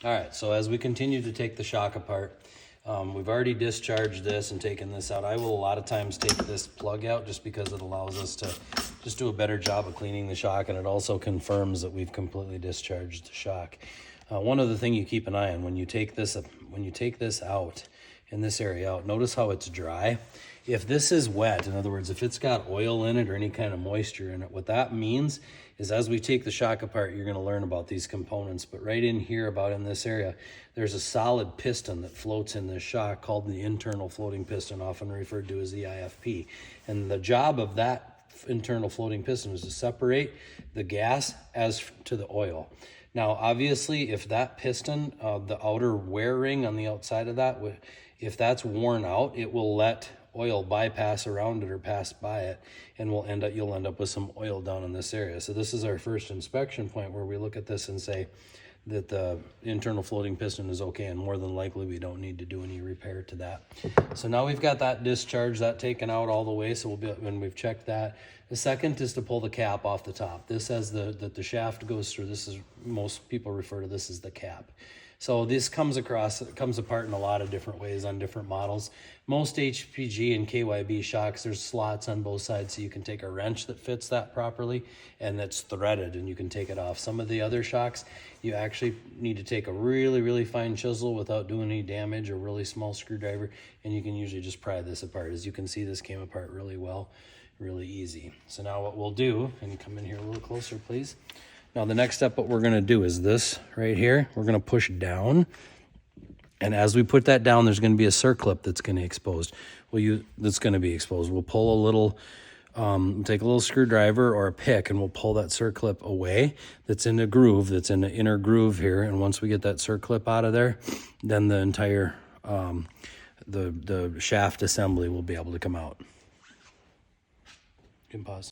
All right, so as we continue to take the shock apart, we've already discharged this and taken this out. I will a lot of times take this plug out just because it allows us to just do a better job of cleaning the shock, and it also confirms that we've completely discharged the shock. One other thing you keep an eye on when you take this out, in this area out, notice how it's dry. If this is wet, in other words, if it's got oil in it or any kind of moisture in it, what that means is as we take the shock apart, you're going to learn about these components. But right in here, about in this area, there's a solid piston that floats in this shock called the internal floating piston, often referred to as the IFP. And the job of that internal floating piston is to separate the gas as to the oil. Now, obviously, if that piston, the outer wear ring on the outside of that, if that's worn out, it will let oil bypass around it or pass by it, and you'll end up with some oil down in this area. So this is our first inspection point where we look at this and say that the internal floating piston is okay, and more than likely we don't need to do any repair to that. So now we've got that discharged, that taken out all the way, so when we've checked that. The second is to pull the cap off the top. This has the shaft goes through. This is, most people refer to this as the cap. So this comes apart in a lot of different ways on different models. Most HPG and KYB shocks, there's slots on both sides, so you can take a wrench that fits that properly and that's threaded, and you can take it off. Some of the other shocks, you actually need to take a really, really fine chisel without doing any damage, or really small screwdriver, and you can usually just pry this apart. As you can see, this came apart really well, really easy. So now what we'll do, and come in here a little closer, please. Now the next step, what we're gonna do is this right here. We're gonna push down, and as we put that down, there's gonna be a circlip that's gonna be exposed. We'll pull a little, take a little screwdriver or a pick, and we'll pull that circlip away that's in a groove, that's in the inner groove here. And once we get that circlip out of there, then the entire, the shaft assembly will be able to come out. You can pause.